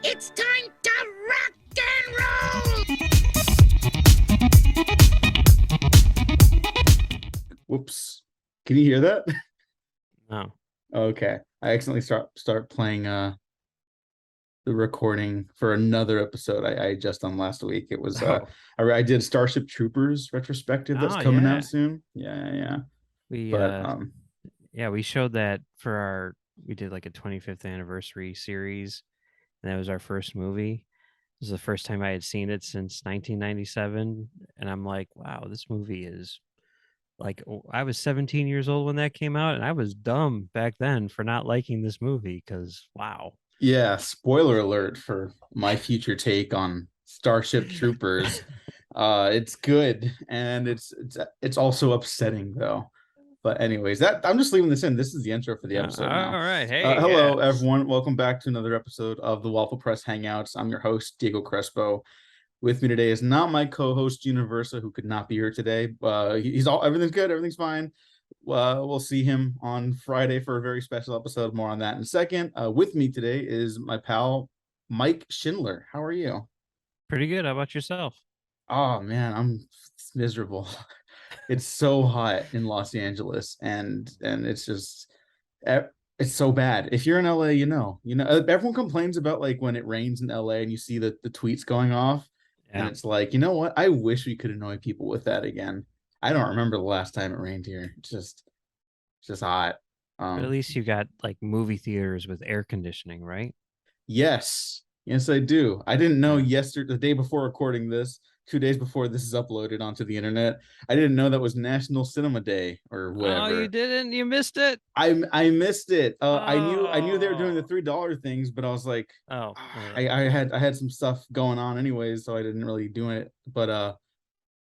It's time to rock and roll! Whoops. Can you hear that? No. Okay. I accidentally start playing the recording for another episode I just done last week. It was I did Starship Troopers retrospective that's coming out soon. Yeah. We showed that for we did like a 25th anniversary series, and that was our first movie. This is the first time I had seen it since 1997, and I'm like, wow, this movie is like, I was 17 years old when that came out, and I was dumb back then for not liking this movie because wow. Yeah, spoiler alert for my future take on Starship Troopers. It's good, and it's also upsetting though. But anyways, that I'm just leaving this in. This is the intro for the episode now. All right. Hey, hello everyone. Welcome back to another episode of the Waffle Press Hangouts. I'm your host, Diego Crespo. With me today is not my co-host Universa, who could not be here today. Everything's good, everything's fine. We'll see him on Friday for a very special episode. More on that in a second. With me today is my pal Mike Schindler. How are you? Pretty good. How about yourself? Oh man, I'm miserable. It's so hot in Los Angeles, and it's just it's so bad. If you're in LA, everyone complains about like when it rains in LA and you see the tweets going off. Yeah. And it's like, you know what? I wish we could annoy people with that again. I don't remember the last time it rained here. It's just hot. But at least you got like movie theaters with air conditioning, right? Yes, I do. I didn't know the day before recording this, 2 days before this is uploaded onto the internet. I didn't know that was National Cinema Day or whatever. Oh, you didn't? You missed it? I missed it. I knew they were doing the $3 things, but I was like, I had some stuff going on anyways, so I didn't really do it. But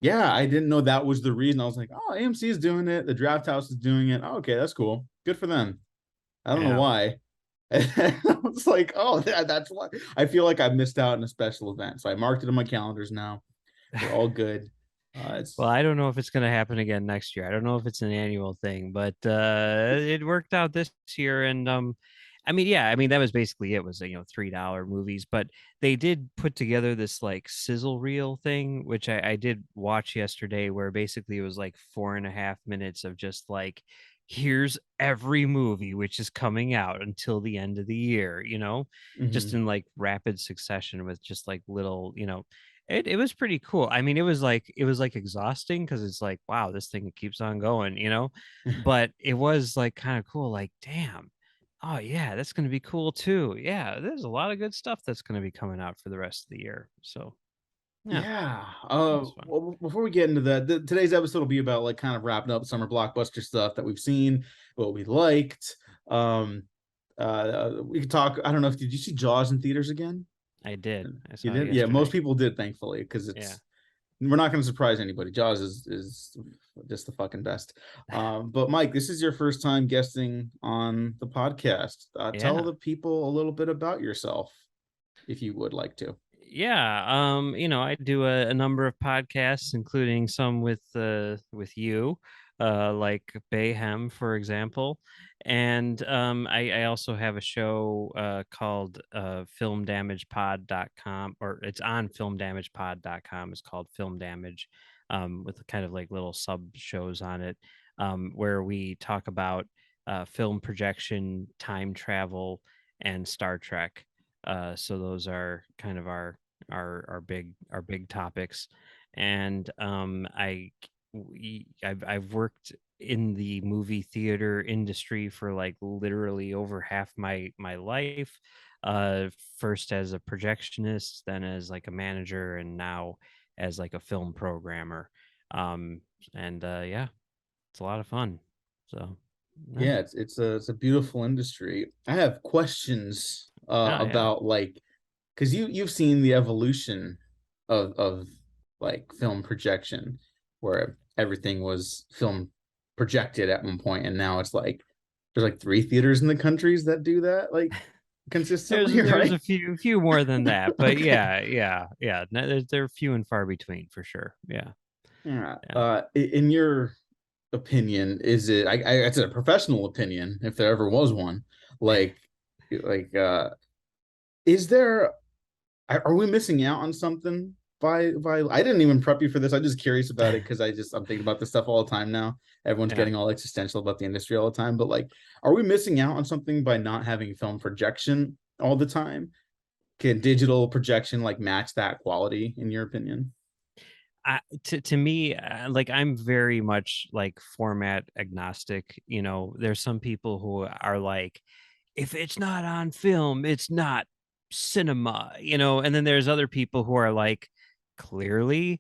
yeah, I didn't know that was the reason. I was like, oh, AMC is doing it. The Draft House is doing it. Oh, okay, that's cool. Good for them. I don't know why. I was like, oh, that's why. I feel like I missed out on a special event, so I marked it on my calendars now. We're all good. Well, I don't know if it's going to happen again next year. I don't know if it's an annual thing, but it worked out this year. And that was basically it. Was $3 movies, but they did put together this like sizzle reel thing, which I did watch yesterday, where basically it was like 4.5 minutes of just like, here's every movie which is coming out until the end of the year, just in like rapid succession with just like little, it was pretty cool. I mean, it was like exhausting because it's like, wow, this thing keeps on going, but it was like kind of cool. Like, damn, oh yeah, that's gonna be cool too. Yeah, there's a lot of good stuff that's gonna be coming out for the rest of the year. So yeah. Well, before we get into that, today's episode will be about like kind of wrapping up summer blockbuster stuff that we've seen, what we liked. We could talk. I don't know if did you see Jaws in theaters again? I did. You did? Yeah, most people did, thankfully, because we're not going to surprise anybody. Jaws is just the fucking best. But Mike, this is your first time guesting on the podcast. Tell the people a little bit about yourself, if you would like to. Yeah, I do a number of podcasts, including some with you, like Bayhem, for example. And I also have a show called filmdamagepod.com, or it's on filmdamagepod.com. It's called Film Damage, with kind of like little sub shows on it, where we talk about film projection, time travel, and Star Trek. So those are kind of our big topics. And I've worked in the movie theater industry for like literally over half my life. First as a projectionist, then as like a manager, and now as like a film programmer. It's a lot of fun. So yeah, it's a beautiful industry. I have questions about like, because you've seen the evolution of like film projection, where everything was film projected at one point, and now it's like there's like 3 theaters in the countries that do that like consistently. There's a few more than that, but yeah. They're few and far between for sure. Yeah. In your opinion, is it it's a professional opinion if there ever was one, like is there are we missing out on something by I didn't even prep you for this. I'm just curious about it because I'm thinking about this stuff all the time now. Everyone's Yeah. getting all existential about the industry all the time, but like, are we missing out on something by not having film projection all the time? Can digital projection like match that quality in your opinion? To me, like I'm very much like format agnostic. There's some people who are like, if it's not on film, it's not cinema, and then there's other people who are like, clearly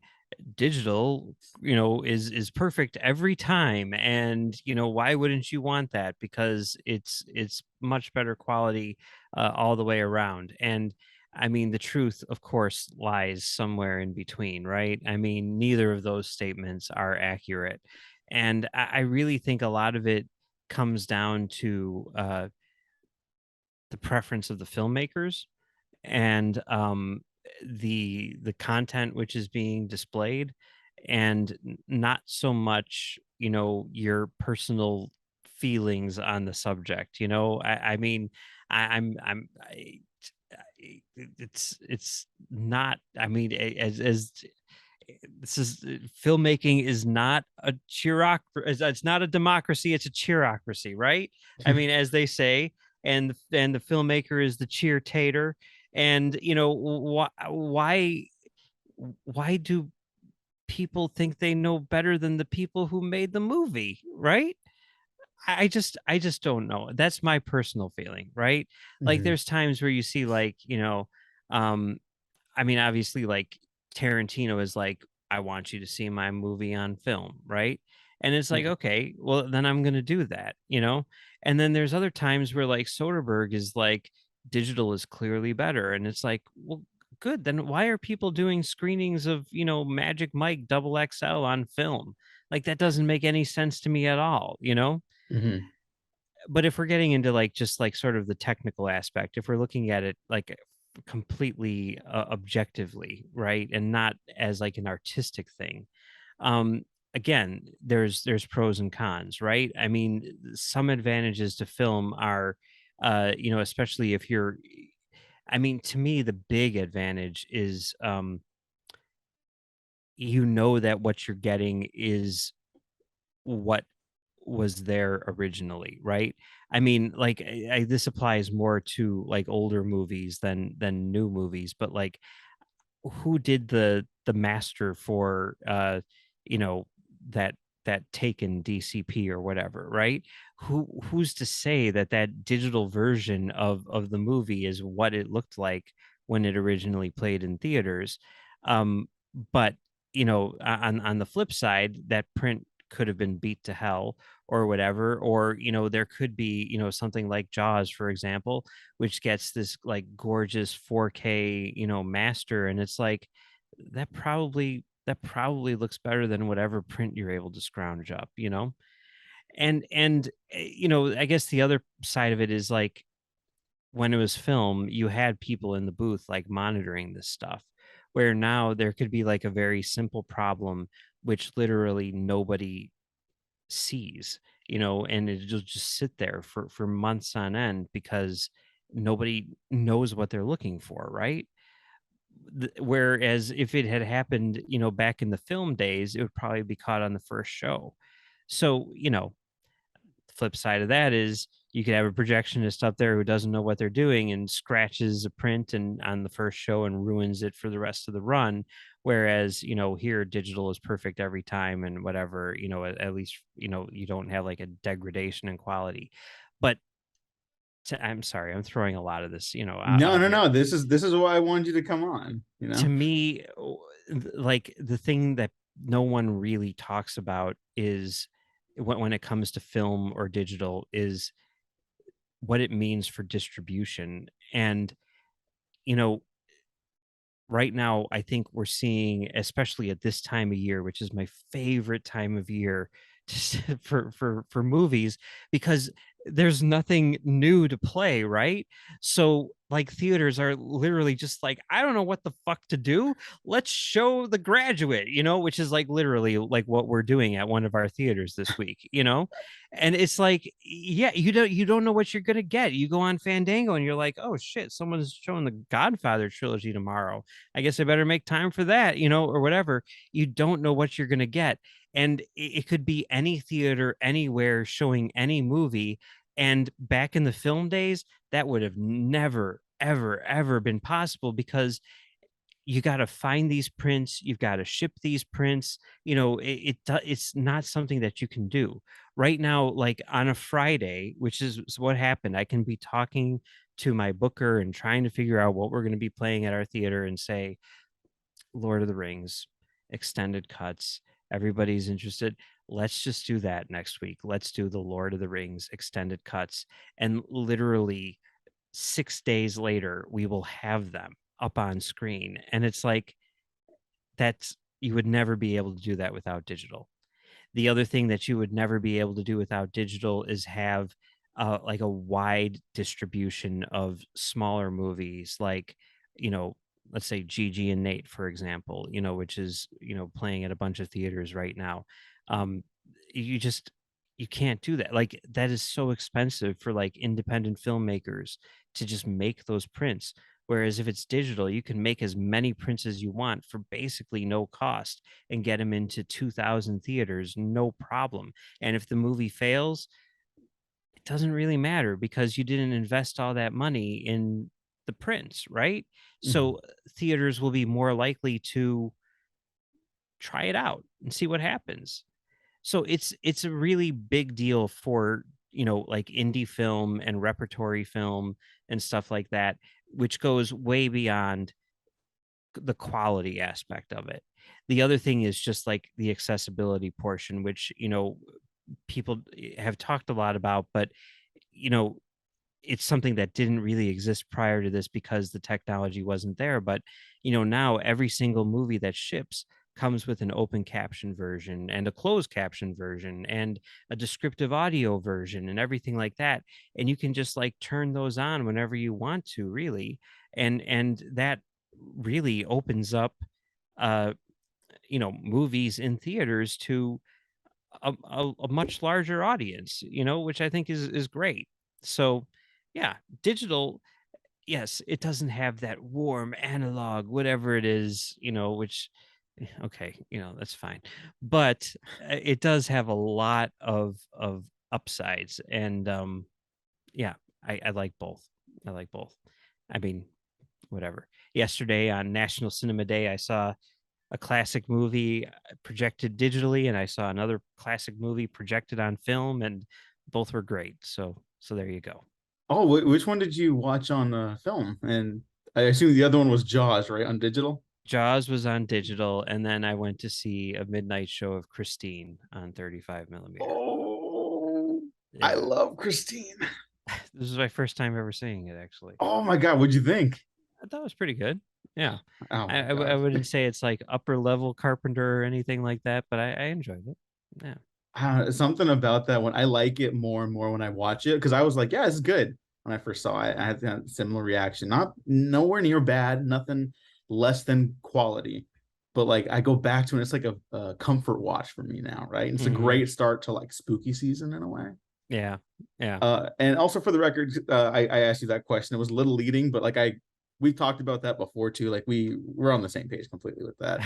digital, is perfect every time. And, why wouldn't you want that? Because it's much better quality all the way around. And I mean, the truth, of course, lies somewhere in between, right? I mean, neither of those statements are accurate. And I really think a lot of it comes down to the preference of the filmmakers and the content which is being displayed, and not so much your personal feelings on the subject. I mean, it's not, I mean, as this is filmmaking is not a it's not a democracy, it's a cheerocracy, right? I mean, as they say. And the filmmaker is the cheer tater. And why do people think they know better than the people who made the movie, right? I just don't know. That's my personal feeling, right? Like Mhm. there's times where you see, like, um I mean, obviously, like Tarantino is like, I want you to see my movie on film, right? And it's like, Yeah. okay, well, then I'm going to do that. And then there's other times where like Soderbergh is like, digital is clearly better. And it's like, well, good. Then why are people doing screenings of, Magic Mike double XL on film? Like that doesn't make any sense to me at all? Mhm. But if we're getting into like just like sort of the technical aspect, if we're looking at it like completely objectively, right, and not as like an artistic thing, um again, there's pros and cons, right? I mean, some advantages to film are especially if you're, I mean, to me the big advantage is that what you're getting is what was there originally, right? I mean, like, this applies more to like older movies than new movies, but like, who did the master for you know that Taken DCP or whatever, right? Who's to say that that digital version of the movie is what it looked like when it originally played in theaters? But on the flip side, that print could have been beat to hell or whatever. Or there could be something like Jaws, for example, which gets this like gorgeous 4K, master, and it's like that probably looks better than whatever print you're able to scrounge up. And I guess the other side of it is like, when it was film, you had people in the booth like monitoring this stuff, where now there could be like a very simple problem which literally nobody sees, and it'll just sit there for months on end because nobody knows what they're looking for, right? Whereas if it had happened, back in the film days, it would probably be caught on the first show. So, the flip side of that is you could have a projectionist up there who doesn't know what they're doing and scratches a print and on the first show and ruins it for the rest of the run. Whereas, here digital is perfect every time and whatever, at least, you don't have like a degradation in quality. But I'm sorry, I'm throwing a lot of this, No, out no, here. no. This is why I wanted you to come on, you To know? me, like the thing that no one really talks about is when it comes to film or digital is what it means for distribution. And you know right now I think we're seeing, especially at this time of year, which is my favorite time of year for movies, because there's nothing new to play, right? So like theaters are literally just like, I don't know what the fuck to do. Let's show The Graduate, which is like literally like what we're doing at one of our theaters this week, and it's like, yeah, you don't know what you're gonna get. You go on Fandango and you're like, oh shit, someone's showing the Godfather trilogy tomorrow. I guess I better make time for that, or whatever. You don't know what you're gonna get, and it could be any theater anywhere showing any movie. And back in the film days, that would have never, ever, ever been possible, because you got to find these prints, you've got to ship these prints. It's not something that you can do right now. Like on a Friday, which is what happened, I can be talking to my booker and trying to figure out what we're going to be playing at our theater and say, Lord of the Rings extended cuts, everybody's interested, let's just do that next week. Let's do the Lord of the Rings extended cuts. And literally 6 days later, we will have them up on screen. And it's like, you would never be able to do that without digital. The other thing that you would never be able to do without digital is have like a wide distribution of smaller movies, like, let's say Gigi and Nate, for example, which is, playing at a bunch of theaters right now. Um, you just, you can't do that. Like, that is so expensive for like independent filmmakers to just make those prints. Whereas if it's digital, you can make as many prints as you want for basically no cost and get them into 2,000 theaters, no problem. And if the movie fails, it doesn't really matter, because you didn't invest all that money in the prints, right? So theaters will be more likely to try it out and see what happens. So it's a really big deal for, like indie film and repertory film and stuff like that, which goes way beyond the quality aspect of it. The other thing is just like the accessibility portion, which, people have talked a lot about, but, you know, it's something that didn't really exist prior to this because the technology wasn't there. But, now every single movie that ships comes with an open caption version and a closed caption version and a descriptive audio version and everything like that. And you can just like turn those on whenever you want to, really. And that really opens up uh movies in theaters to a much larger audience, which I think is great. So yeah, digital, yes, it doesn't have that warm analog, whatever it is, which, okay, that's fine. But it does have a lot of upsides. And yeah, I like both. I like both. I mean, whatever. Yesterday on National Cinema Day, I saw a classic movie projected digitally, and I saw another classic movie projected on film, and both were great. So there you go. Oh, which one did you watch on film? And I assume the other one was Jaws, right, on digital? Jaws was on digital, and then I went to see a midnight show of Christine on 35 millimeter. Oh, I Yeah. love Christine. This is my first time ever seeing it, actually. Oh my God, what'd you think? I thought it was pretty good. Yeah. Oh my I God. wouldn't say it's like upper level Carpenter or anything like that, but I enjoyed it. Yeah. Something about that when I like it more and more when I watch it, because I was like, yeah, it's good when I first saw it. I had that similar reaction. Not nowhere near bad, nothing less than quality. But like I go back to it, it's like a comfort watch for me now, right? And it's a great start to like spooky season in a way. Yeah. Yeah. And also for the record, I asked you that question. It was a little leading, but like we've talked about that before too. Like we're on the same page completely with that.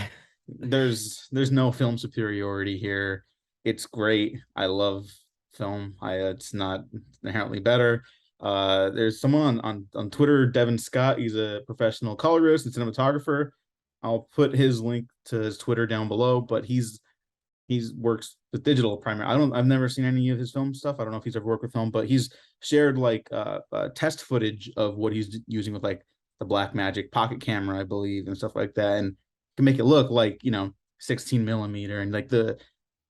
There's no film superiority here. It's great. I love film. It's not inherently better. There's someone on Twitter, Devin Scott. He's a professional colorist and cinematographer. I'll put his link to his Twitter down below, but he's works with digital primarily. I've never seen any of his film stuff. I don't know if he's ever worked with film, but he's shared like test footage of what he's using with like the Blackmagic pocket camera, I believe, and stuff like that, and can make it look like 16 millimeter. And like the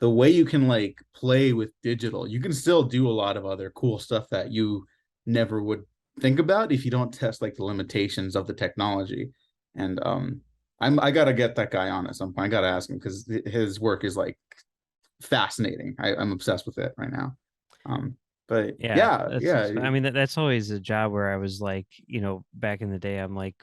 way you can like play with digital, you can still do a lot of other cool stuff that you never would think about if you don't test like the limitations of the technology. And I gotta get that guy on at some point. I gotta ask him because his work is like fascinating. I'm obsessed with it right now. But Yeah, yeah, yeah, I mean, that's always a job where I was like, back in the day, I'm like,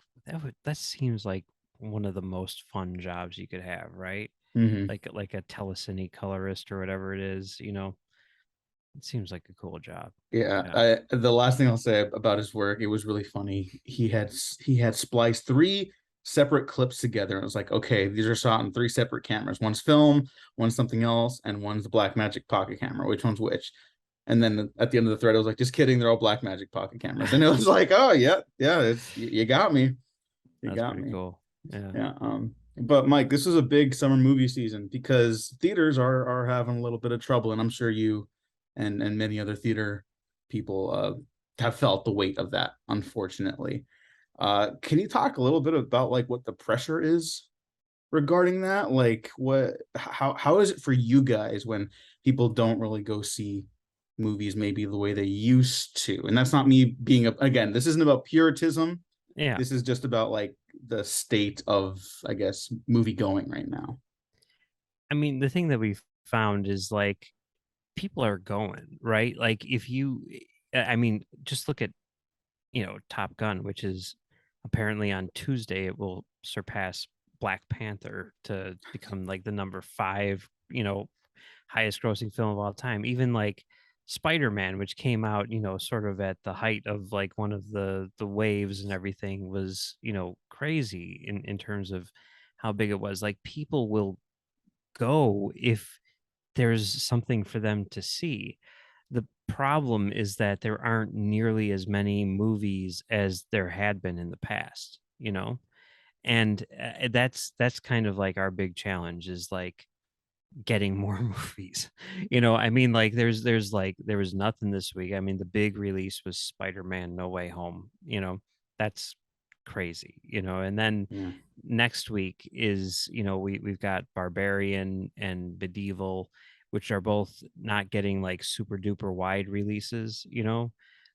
that seems like one of the most fun jobs you could have, right? hmm Like a telecine colorist or whatever it is, it seems like a cool job. yeah. Yeah. The last thing I'll say about his work, it was really funny. He had spliced three separate clips together, and it was like, okay, these are shot on three separate cameras. One's film, one's something else, and one's the Blackmagic pocket camera. Which one's which? And then at the end of the thread, I was like, just kidding, they're all Blackmagic pocket cameras. And it was like, oh yeah, yeah, it's you got me. You That's got pretty me. cool. Yeah. Yeah. But Mike, this is a big summer movie season because theaters are having a little bit of trouble, and I'm sure you and many other theater people have felt the weight of that, unfortunately. Can you talk a little bit about like what the pressure is regarding that? Like how is it for you guys when people don't really go see movies maybe the way they used to? And that's not me being again, this isn't about puritism. Yeah. This is just about like the state of, I guess, movie going right now. I mean, the thing that we've found is like people are going, right? Like if you I mean, just look at, Top Gun, which is apparently on Tuesday it will surpass Black Panther to become like the number 5, highest grossing film of all time. Even like Spider-Man, which came out, sort of at the height of like one of the waves and everything, was, crazy in terms of how big it was. Like people will go if there's something for them to see. The problem is that there aren't nearly as many movies as there had been in the past, and that's kind of like our big challenge is like getting more movies. I mean, like there's like there was nothing this week. I mean, the big release was Spider-Man No Way Home. That's crazy, and then Yeah. next week is, we've got Barbarian and Medieval, which are both not getting like super duper wide releases,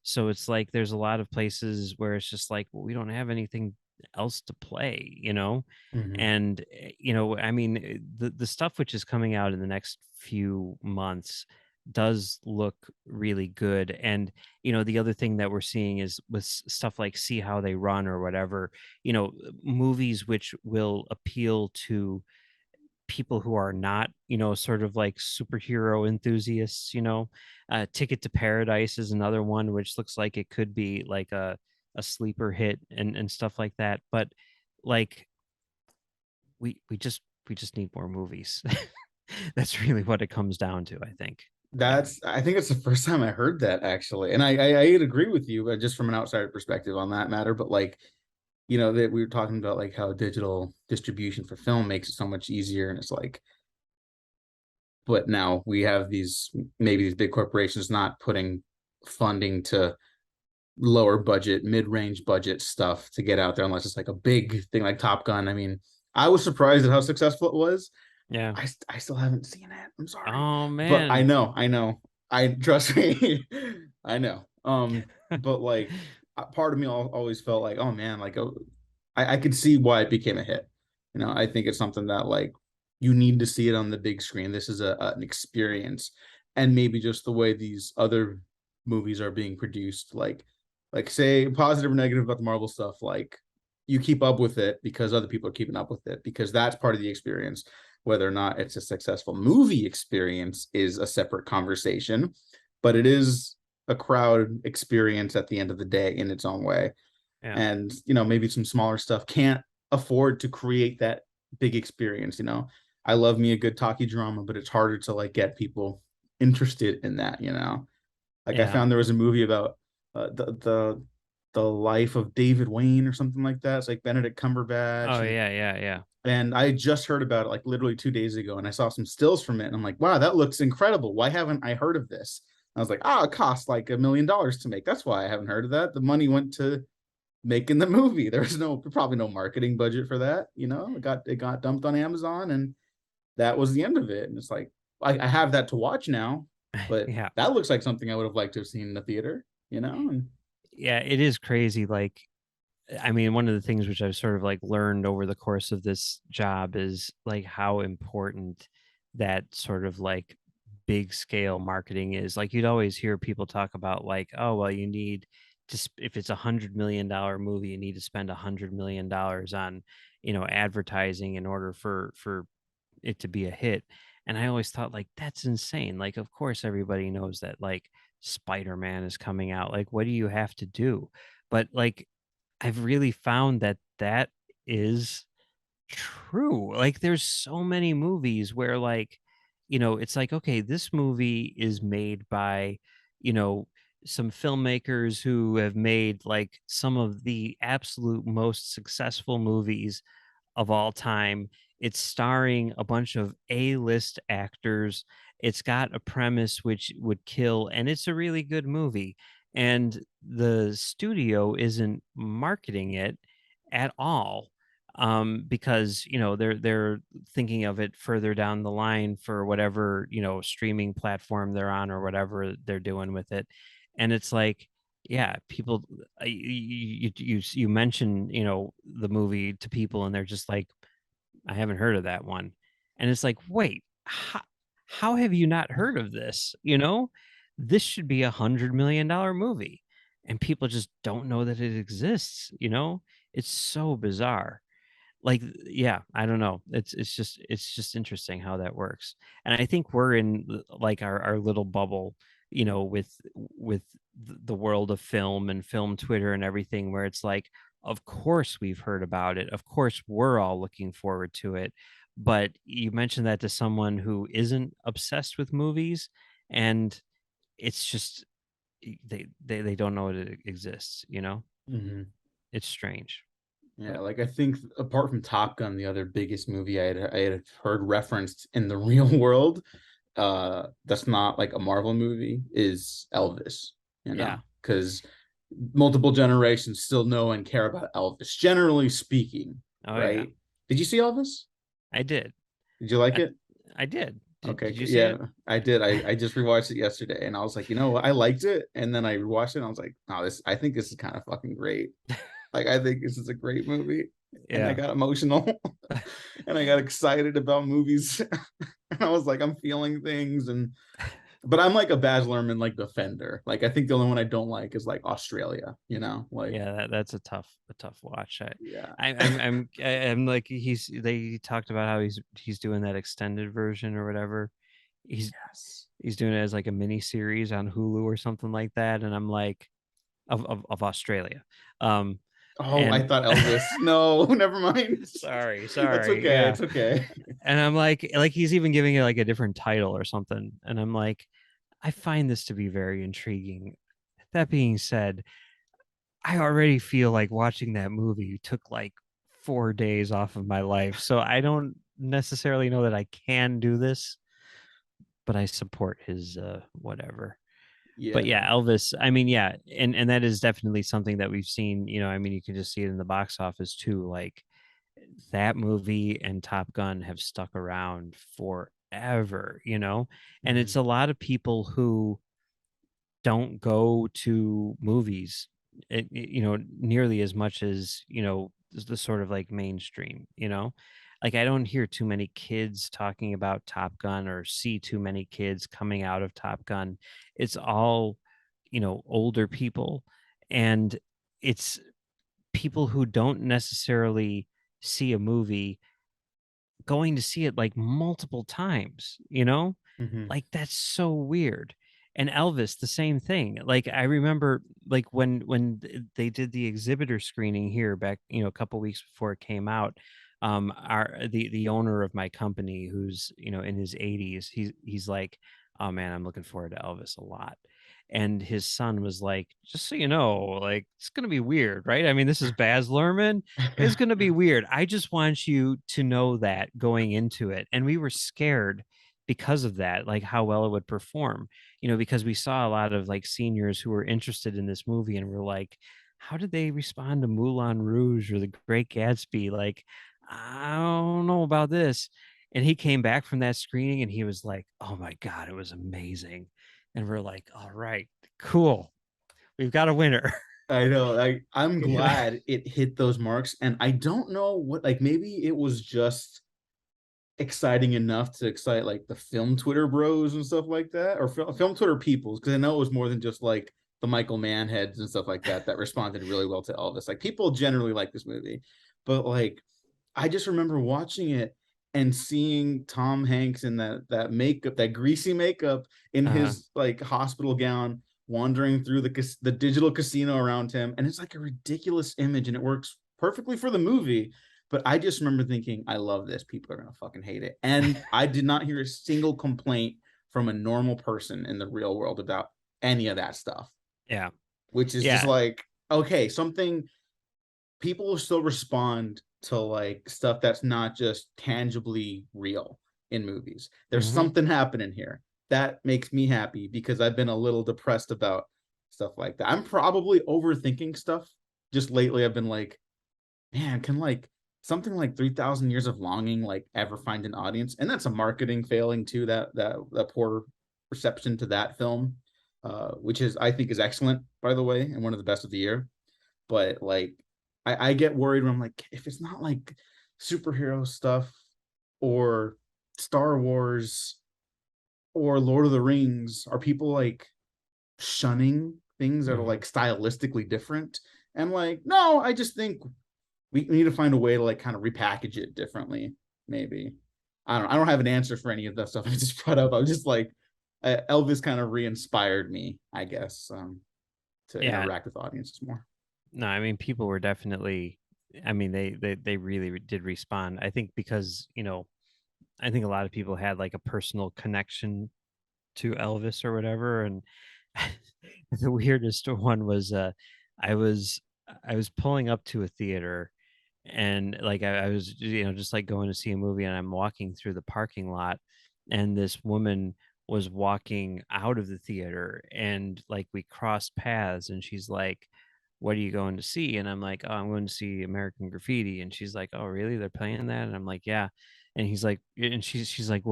so it's like there's a lot of places where it's just like, well, we don't have anything else to play, hmm and I mean, the stuff which is coming out in the next few months does look really good. And the other thing that we're seeing is with stuff like See How They Run or whatever, movies which will appeal to people who are not, sort of like superhero enthusiasts. Ticket to Paradise is another one which looks like it could be like a sleeper hit and stuff like that. But like we just need more movies. That's really what it comes down to, I think. Yeah. I think it's the first time I heard that actually. And I'd agree with you, just from an outsider perspective on that matter. But like, that we were talking about like how digital distribution for film makes it so much easier. And it's like, but now we have maybe these big corporations not putting funding to lower budget, mid-range budget stuff to get out there unless it's like a big thing like Top Gun. I mean, I was surprised at how successful it was. Yeah. I still haven't seen it. I'm sorry. Oh But I man. know, I know. I trust me. I know. But like part of me always felt like, oh man, like I could see why it became a hit. I think it's something that like you need to see it on the big screen. This is an experience. And maybe just the way these other movies are being produced, like say positive or negative about the Marvel stuff, like you keep up with it because other people are keeping up with it because that's part of the experience. Whether or not it's a successful movie experience is a separate conversation, but it is a crowd experience at the end of the day in its own way. Yeah. And maybe some smaller stuff can't afford to create that big experience. I love me a good talkie drama, but it's harder to like get people interested in that. Like I Yeah. found there was a movie about the life of David Wayne or something like that. It's like Benedict Cumberbatch, Oh yeah, yeah, yeah. and I just heard about it like literally 2 days ago, and I saw some stills from it, and I'm like, wow, that looks incredible. Why haven't I heard of this? I was like, it cost like $1 million to make. That's why I haven't heard of that. The money went to making the movie. There's probably no marketing budget for that. It got dumped on Amazon, and that was the end of it. And it's like I have that to watch now, but Yeah. that looks like something I would have liked to have seen in the theater. And Yeah, it is crazy. Like, I mean, one of the things which I've sort of like learned over the course of this job is like how important that sort of like big scale marketing is. Like you'd always hear people talk about like, oh well, you need to if it's $100 million movie, you need to spend $100 million on, advertising in order for it to be a hit. And I always thought like that's insane. Like of course everybody knows that like Spider-Man is coming out. Like what do you have to do? But like I've really found that that is true. Like there's so many movies where like, it's like, okay, this movie is made by, you know, some filmmakers who have made like some of the absolute most successful movies of all time. It's starring a bunch of A-list actors. It's got a premise which would kill, and it's a really good movie. And the studio isn't marketing it at all, because they're thinking of it further down the line for whatever streaming platform they're on or whatever they're doing with it. And it's like, yeah, people, you mention the movie to people and they're just like, I haven't heard of that one. And it's like, wait, how have you not heard of this? This should be $100 million movie, and people just don't know that it exists. It's so bizarre. Like, yeah, I don't know, it's just interesting how that works. And I think we're in like our little bubble, with the world of film and film Twitter and everything, where it's like, of course we've heard about it, of course we're all looking forward to it. But you mentioned that to someone who isn't obsessed with movies, and it's just they don't know it exists. Mm-hmm. It's strange. Yeah, But like I think apart from Top Gun, the other biggest movie I had heard referenced in the real world, that's not like a Marvel movie, is Elvis, yeah. because multiple generations still know and care about Elvis, generally speaking, Oh yeah. right? Did you see Elvis? I did. Did you like I, it? I did. Did Okay, you see yeah, it? I did. I just rewatched it yesterday, and I was like, you know what, I liked it, and then I rewatched it, and I was like, no, I think this is kind of fucking great. Like, I think this is a great movie, and I Yeah. got emotional, and I got excited about movies, and I was like, I'm feeling things, but I'm like a Baz Luhrmann like defender. Like, I think the only one I don't like is like Australia, like, Yeah, that's a tough watch. yeah, I'm like they talked about how he's doing that extended version or whatever. He's yes. he's doing it as like a mini series on Hulu or something like that, and I'm like, of Australia. Um Oh, I and thought Elvis. No, never mind. sorry, That's sorry. okay. Yeah. It's okay. And I'm like he's even giving it like a different title or something. And I'm like, I find this to be very intriguing. That being said, I already feel like watching that movie took like 4 days off of my life. So I don't necessarily know that I can do this, but I support his whatever. But Yeah. yeah, Elvis, I mean, yeah, and that is definitely something that we've seen, I mean, you can just see it in the box office too. Like that movie and Top Gun have stuck around forever, and Mhm. it's a lot of people who don't go to movies, nearly as much as the sort of like mainstream. Like I don't hear too many kids talking about Top Gun or see too many kids coming out of Top Gun. It's all older people, and it's people who don't necessarily see a movie going to see it like multiple times, Mhm. like that's so weird. And Elvis, the same thing. Like I remember like when they did the exhibitor screening here back, a couple weeks before it came out. Our the owner of my company, who's in his 80s, he's like, oh man, I'm looking forward to Elvis a lot. And his son was like, just so you know, like it's gonna be weird, right? I mean, this is Baz Luhrmann. It's gonna be weird. I just want you to know that going into it. And we were scared because of that, like how well it would perform, because we saw a lot of like seniors who were interested in this movie and were like, how did they respond to Moulin Rouge or The Great Gatsby? Like, I don't know about this. And he came back from that screening and he was like, oh my God, it was amazing. And we're like, all right, cool. We've got a winner. I know. I'm Yeah. glad it hit those marks, and I don't know what. Like, maybe it was just exciting enough to excite like the film Twitter bros and stuff like that, or film Twitter peoples, because I know it was more than just like the Michael Mann heads and stuff like that responded really well to Elvis. Like people generally like this movie, but like I just remember watching it and seeing Tom Hanks in that makeup, that greasy makeup, in his like hospital gown, wandering through the digital casino around him, and it's like a ridiculous image, and it works perfectly for the movie. But I just remember thinking, I love this. People are gonna fucking hate it, and I did not hear a single complaint from a normal person in the real world about any of that stuff. Yeah, which is just like, okay, something people will still respond to like stuff that's not just tangibly real in movies. There's something happening here that makes me happy, because I've been a little depressed about stuff like that. I'm probably overthinking stuff. Just lately I've been like, man, can like something like 3,000 Years of Longing like ever find an audience? And that's a marketing failing too, that poor reception to that film, which is, I think, is excellent, by the way, and one of the best of the year. But like I get worried when I'm like, if it's not like superhero stuff or Star Wars or Lord of the Rings, are people like shunning things that are like stylistically different? And like, no, I just think we need to find a way to like kind of repackage it differently. Maybe I don't have an answer for any of that stuff I just brought up. I was just like, Elvis kind of re-inspired me, I guess, to interact with audiences more. No, I mean, people were definitely, I mean, they really did respond. I think because, I think a lot of people had like a personal connection to Elvis or whatever. And the weirdest one was I was I was pulling up to a theater, and like I was, just like going to see a movie, and I'm walking through the parking lot, and this woman was walking out of the theater, and like we crossed paths, and she's like, what are you going to see? And I'm like, oh, I'm going to see American Graffiti. And she's like, oh, really? They're playing that? And I'm like, yeah. And he's like, and she's like,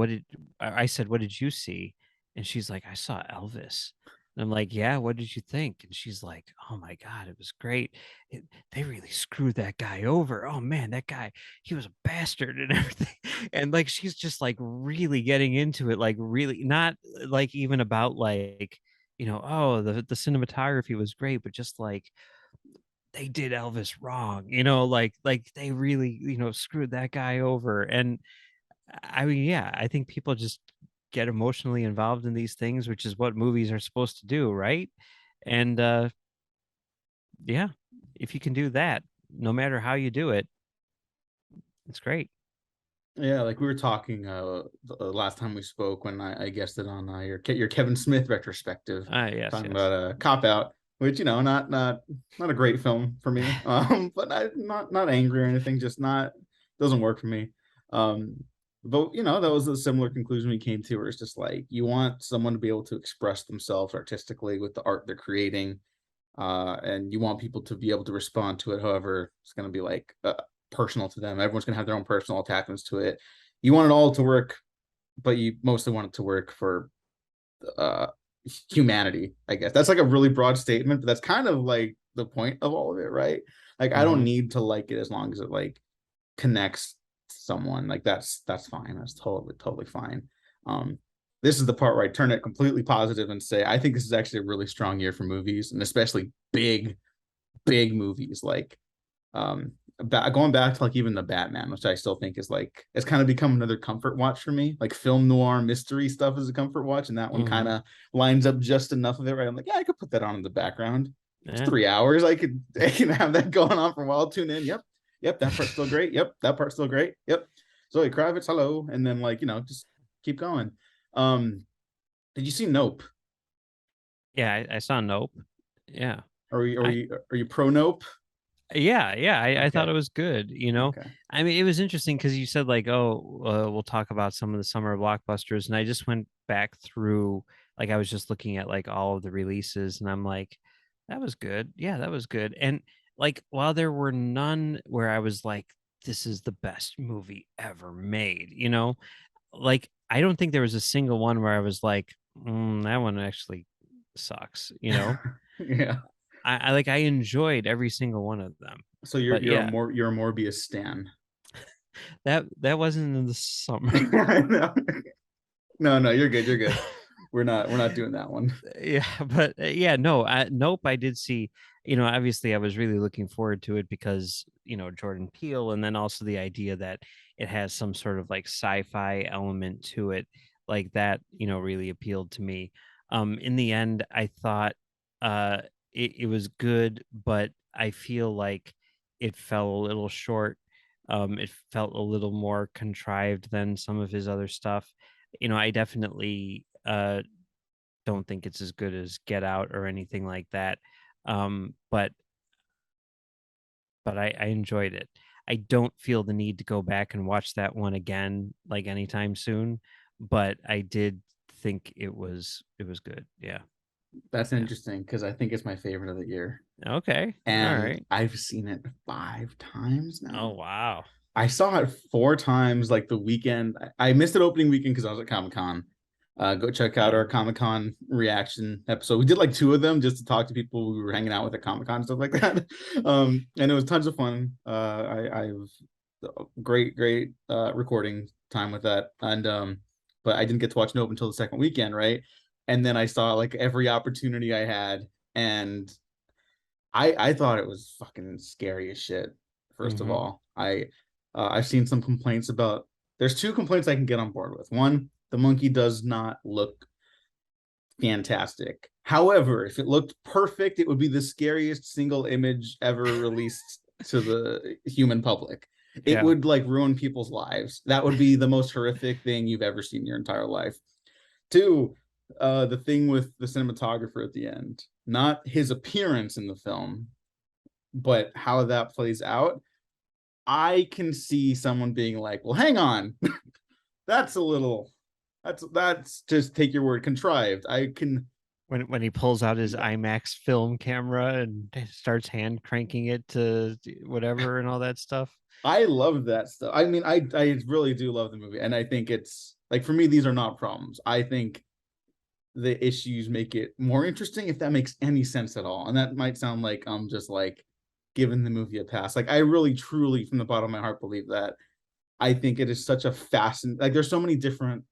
I said, what did you see? And she's like, I saw Elvis. And I'm like, yeah, what did you think? And she's like, oh my God, it was great. They really screwed that guy over. Oh man, that guy, he was a bastard and everything. And like, she's just like really getting into it, like really not like even about like, oh, the cinematography was great, but just like they did Elvis wrong, like they really, screwed that guy over. And I mean, yeah, I think people just get emotionally involved in these things, which is what movies are supposed to do, right? And yeah, if you can do that, no matter how you do it, it's great. Yeah, like we were talking the last time we spoke, when I guessed it on your Kevin Smith retrospective, Yes, talking yes. about a Cop Out, which not a great film for me, but not angry or anything, just not, doesn't work for me. But that was a similar conclusion we came to, where it's just like, you want someone to be able to express themselves artistically with the art they're creating, and you want people to be able to respond to it however it's going to be like personal to them. Everyone's going to have their own personal attachments to it. You want it all to work, but you mostly want it to work for uh humanity, I guess. That's like a really broad statement, but that's kind of like the point of all of it, right? Like, I don't need to like it as long as it like connects someone. Like that's fine. That's totally fine. This is the part where I turn it completely positive and say, I think this is actually a really strong year for movies, and especially big movies. Like, going back to like even the Batman, which I still think is like, it's kind of become another comfort watch for me. Like film noir mystery stuff is a comfort watch, and that one kind of lines up just enough of it, right? I'm like, yeah, I could put that on in the background. It's 3 hours. I can have that going on for a while. Tune in. Yep, that part's still great. Yep, that part's still great. Yep, Zoe Kravitz, hello, and then like, just keep going. Did you see Nope? Yeah, I saw Nope. Yeah. Are you pro Nope? Yeah, I thought Okay. it was good. Okay. I mean, it was interesting because you said like, oh, we'll talk about some of the summer blockbusters, and I just went back through, like, I was just looking at like all of the releases, and I'm like, that was good. Yeah, that was good. And like, while there were none where I was like, this is the best movie ever made, like I don't think there was a single one where I was like, that one actually sucks. Yeah. I enjoyed every single one of them. So But you're a yeah, more you're a Morbius stan. That wasn't in the summer. No, you're good. You're good. We're not doing that one. Yeah, but yeah, no, Nope, I did see. Obviously, I was really looking forward to it because Jordan Peele, and then also the idea that it has some sort of like sci-fi element to it, like that. Really appealed to me. In the end, I thought it was good, but I feel like it fell a little short. It felt a little more contrived than some of his other stuff. I definitely don't think it's as good as Get Out or anything like that. But I enjoyed it. I don't feel the need to go back and watch that one again like anytime soon, but I did think it was good. Yeah. That's Yeah. interesting because I think it's my favorite of the year. Okay. All And right. I've seen it 5 times Oh now. wow. I saw it 4 times like the weekend. I missed it opening weekend because I was at Comic-Con. Go check out our Comic-Con reaction episode. We did like 2 of them just to talk to people we were hanging out with at Comic-Con and stuff like that. And it was tons of fun. I've great recording time with that. And but I didn't get to watch Nope until the second weekend, right? And then I saw like every opportunity I had, and I thought it was fucking scary as shit. First of Mm-hmm. all, I've seen some complaints about. There's 2 complaints I can get on board with. One, the monkey does not look fantastic. However, if it looked perfect, it would be the scariest single image ever released to the human public. It Yeah. would like ruin people's lives. That would be the most horrific thing you've ever seen in your entire life. Two, the thing with the cinematographer at the end, not his appearance in the film, but how that plays out. I can see someone being like, "Well, hang on, that's a little, that's just take your word contrived." I can When he pulls out his see that. IMAX film camera and starts hand cranking it to whatever and all that stuff. I love that stuff. I mean, I really do love the movie, and I think it's like for me, these are not problems. I think the issues make it more interesting, if that makes any sense at all. And that might sound like I'm just like giving the movie a pass. Like I really, truly, from the bottom of my heart, believe that. I think it is such a fascinating. Like there's so many different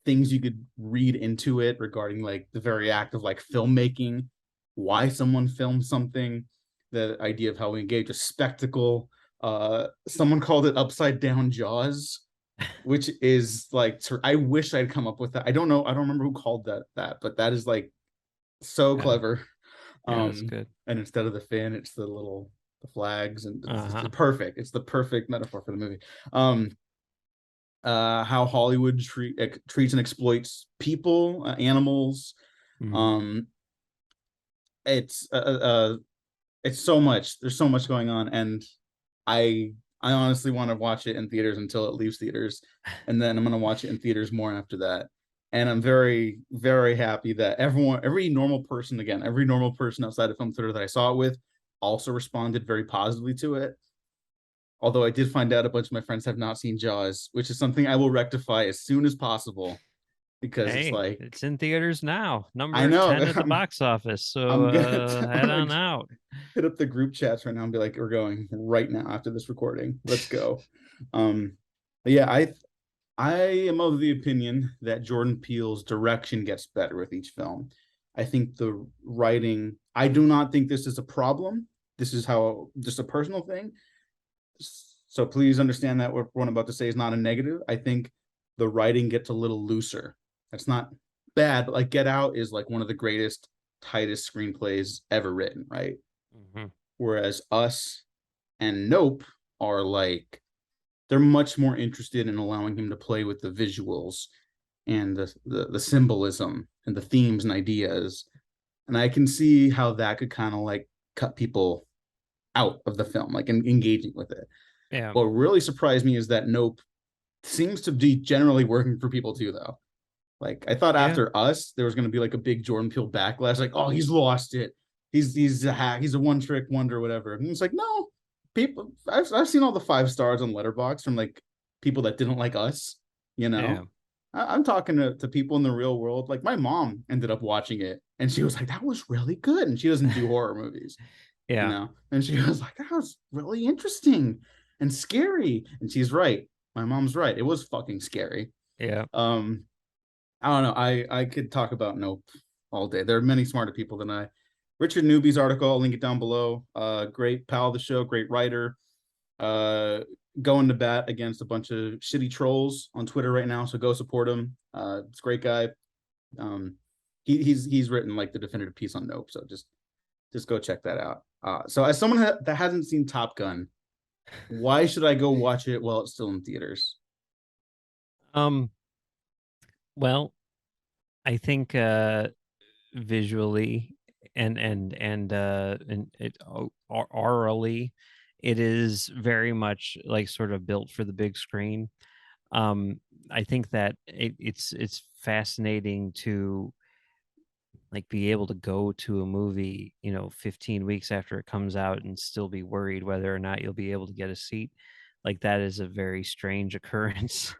things you could read into it regarding like the very act of like filmmaking, why someone films something, the idea of how we engage a spectacle. Someone called it upside down Jaws, which is like I wish I'd come up with that. I don't know. I don't remember who called that, but that is like so Yeah. clever. Yeah, that's good. And instead of the fin, it's the flags, and it's Uh-huh. perfect. It's the perfect metaphor for the movie. How Hollywood treats and exploits people, animals. Mhm. Um, it's it's so much. There's so much going on, and I I honestly want to watch it in theaters until it leaves theaters, and then I'm gonna watch it in theaters more after that. And I'm very, very happy that every normal person, again, every normal person outside of film theater that I saw it with, also responded very positively to it. Although I did find out a bunch of my friends have not seen Jaws, which is something I will rectify as soon as possible, because it's Hey, like it's in theaters now. I Number know 10 at the box office. So I'm head gonna on out. hit up the group chats right now and be like, we're going right now after this recording. Let's go. But yeah, I am of the opinion that Jordan Peele's direction gets better with each film. I think the writing, I do not think this is a problem. This is how just a personal thing. So please understand that what I'm about to say is not a negative. I think the writing gets a little looser. That's not bad, but like Get Out is like one of the greatest, tightest screenplays ever written, right? Mhm. Whereas Us and Nope are like they're much more interested in allowing him to play with the visuals and the symbolism and the themes and ideas. And I can see how that could kind of like cut people out of the film, like engaging with it. Yeah. What really surprised me is that Nope seems to be generally working for people too, though. Like I thought Yeah. after Us, there was going to be like a big Jordan Peele backlash, like, oh, he's lost it. He's a hack. He's a one trick wonder, whatever. And it's like, no, people. I've seen all the 5 stars on Letterboxd from like people that didn't like Us. You Yeah. know, I'm talking to people in the real world. Like my mom ended up watching it, and she was like, that was really good. And she doesn't do horror movies, Yeah. and she was like, that was really interesting. and scary. And she's right. My mom's right. It was fucking scary. Yeah. I don't know. I could talk about Nope all day. There are many smarter people than I. Richard Newby's article, I'll link it down below. Great pal of the show, great writer. Going to bat against a bunch of shitty trolls on Twitter right now, so go support him. It's a great guy. He's written like the definitive piece on Nope, so just go check that out. So as someone that hasn't seen Top Gun, why should I go watch it while it's still in theaters? Well, I think visually and it orally, it is very much like sort of built for the big screen. I think that it's fascinating to like be able to go to a movie, 15 weeks after it comes out and still be worried whether or not you'll be able to get a seat. Like that is a very strange occurrence.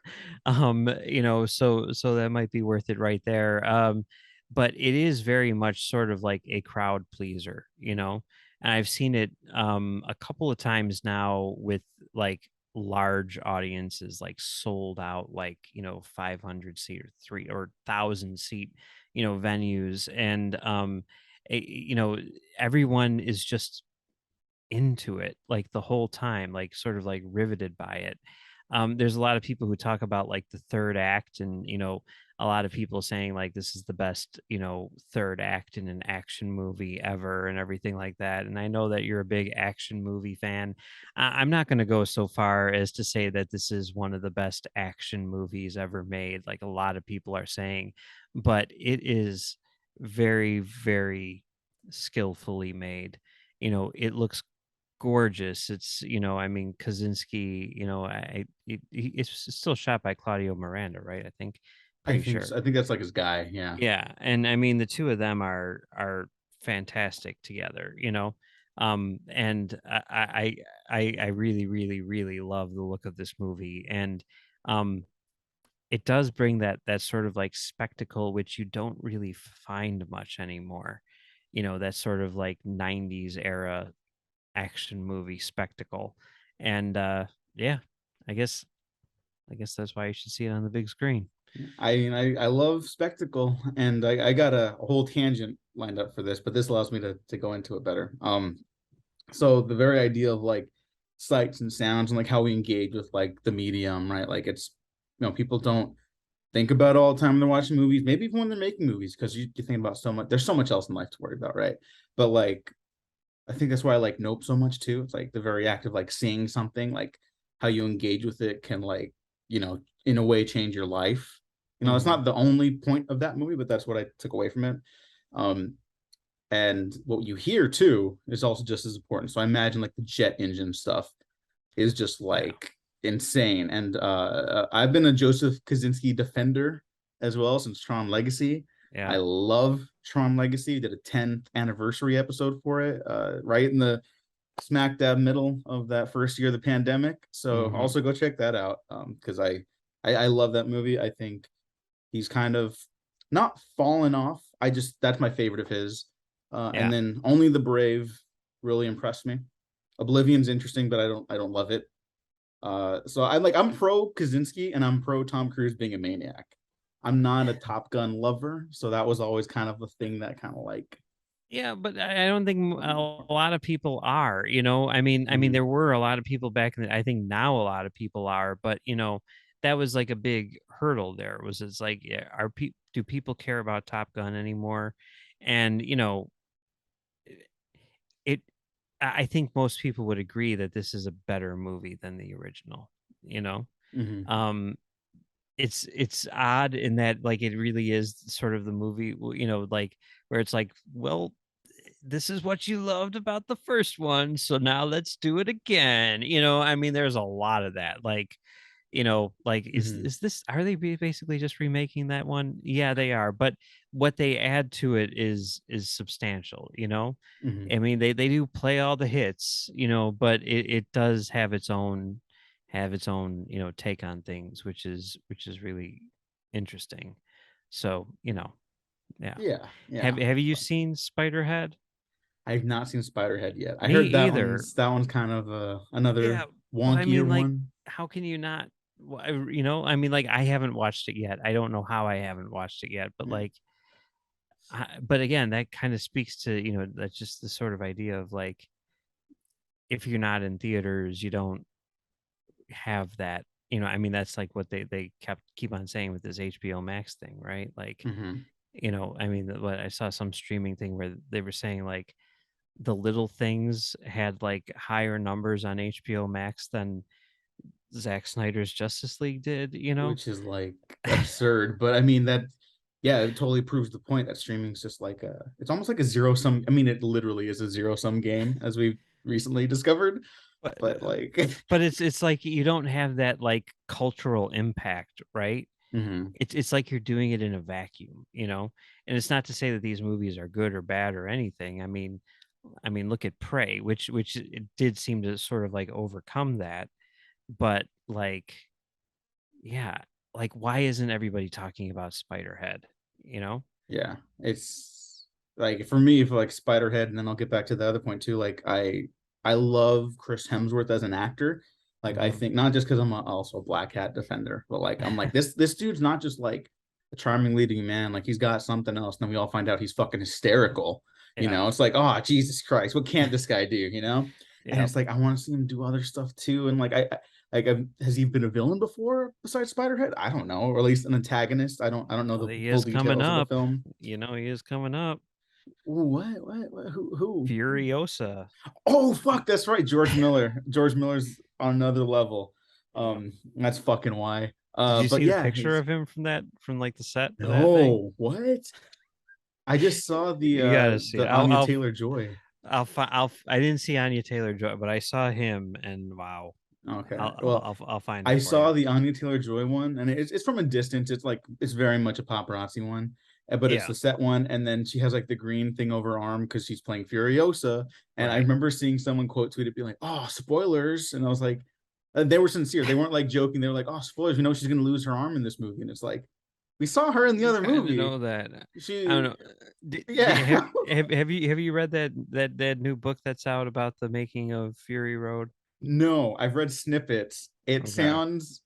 So that might be worth it right there. But it is very much sort of like a crowd pleaser. And I've seen it a couple of times now with like large audiences, like sold out, like 500 seat or 3 or 1,000 seat venues. And everyone is just into it like the whole time, like sort of like riveted by it. There's a lot of people who talk about like the third act, and a lot of people saying like this is the best third act in an action movie ever and everything like that. And I know that you're a big action movie fan. I'm not going to go so far as to say that this is one of the best action movies ever made, like a lot of people are saying, but it is very, very skillfully made. It looks gorgeous. It's I mean, Kaczynski, it's still shot by Claudio Miranda, right? I think, I pretty think sure. I think that's like his guy. Yeah. Yeah, and I mean the two of them are fantastic together. And I really, really, really love the look of this movie. And um it does bring that sort of like spectacle which you don't really find much anymore. That sort of like 90s era action movie spectacle. And yeah, I guess that's why you should see it on the big screen. I mean, I love spectacle, and I got a whole tangent lined up for this, but this allows me to go into it better. So the very idea of like sights and sounds and like how we engage with like the medium, right? Like it's people don't think about it all the time when they're watching movies, maybe even when they're making movies, because you think about so much. There's so much else in life to worry about, right? But like I think that's why I like Nope so much too. It's like the very act of like seeing something, like how you engage with it can like, in a way change your life. It's Mm-hmm. not the only point of that movie, but that's what I took away from it. Um, and what you hear too is also just as important. So I imagine like the jet engine stuff is just Yeah. like insane. And I've been a Joseph Kaczynski defender as well since Tron Legacy. I Yeah. love Tron Legacy. Did a 10th anniversary episode for it, right in the smack dab middle of that first year of the pandemic. So Mm-hmm. also go check that out because I love that movie. I think he's kind of not fallen off. That's my favorite of his. And Yeah. then Only the Brave really impressed me. Oblivion's interesting, but I don't love it. So I'm pro Kaczynski and I'm pro Tom Cruise being a maniac. I'm not a Top Gun lover, so that was always kind of a thing that kind of like. Yeah, but I don't think a lot of people are. I mean, Mhm. there were a lot of people back in I think now a lot of people are, but that was like a big hurdle there. It's like, yeah, do people care about Top Gun anymore? And it I think most people would agree that this is a better movie than the original. You know, Mhm. um, it's odd in that like it really is sort of the movie, like where it's like, well, this is what you loved about the first one, so now let's do it again. I mean, there's a lot of that. Like, like Mhm. is this are they basically just remaking that one? Yeah, they are. But what they add to it is substantial. Mhm. I mean, they do play all the hits, but it does have its own take on things, which is really interesting. So yeah. Yeah, have yeah. have you seen Spiderhead? I've not seen Spiderhead yet. I Me heard that either. one's kind of another Yeah, I wonkier mean, like, one. how can you not? You know, I mean, like, I haven't watched it yet. I don't know how I haven't watched it yet, but Mm. like, but again, that kind of speaks to, you know, that's just the sort of idea of like, if you're not in theaters, you don't have that. You know, I mean, that's like what they keep on saying with this HBO Max thing, right? Like, Mm-hmm. you know, I mean, what I saw some streaming thing where they were saying like the little things had like higher numbers on HBO Max than Zack Snyder's Justice League did, you know? Which is like absurd. But I mean that, yeah, it totally proves the point that streaming's just like it's almost like a zero sum. I mean, it literally is a zero sum game, as we've recently discovered. But But like, but it's like you don't have that like cultural impact, right? mm-hmm. It's like you're doing it in a vacuum, you know? And it's not to say that these movies are good or bad or anything. I mean, look at Prey, which it did seem to sort of like overcome that, but like, yeah, like why isn't everybody talking about Spiderhead? You know? Yeah, it's like for me, for like Spiderhead, and then I'll get back to the other point too. Like I love Chris Hemsworth as an actor. Like I Mhm. think not just because I'm also a black hat defender, but like I'm like this dude's not just like a charming leading man. Like he's got something else. And then we all find out he's fucking hysterical. You Yeah. know, it's like, oh Jesus Christ, what can't this guy do? You know, and Yep. it's like I want to see him do other stuff too. And like has he been a villain before besides Spiderhead? I don't know, or at least an antagonist. I don't know Well, the he full is coming details of the up. film. You know, he is coming up. What? Who? Furiosa. Oh, fuck, that's right. George Miller. George Miller's on another level. Yeah. That's fucking why. Did you But see the yeah, picture he's of him from like the set of that thing? no, what? I just saw You gotta see it. the Anya Taylor-Joy. I didn't see Anya Taylor-Joy, but I saw him, and wow, Okay. Well, I'll find I it for you. saw the Anya Taylor-Joy one, and it's from a distance. It's like it's very much a paparazzi one, but it's Yeah, the set one, and then she has like the green thing over her arm because she's playing Furiosa. And I right. remember seeing someone quote tweet it, being like, "Oh, spoilers," and I was like, they were sincere. They weren't like joking. They were like, "Oh, spoilers! We know she's gonna lose her arm in this movie," and it's like, we saw her in the You other kind of movie. know that. I don't She, know. yeah. Have you read that new book that's out about the making of Fury Road? No, I've read snippets. It Okay, sounds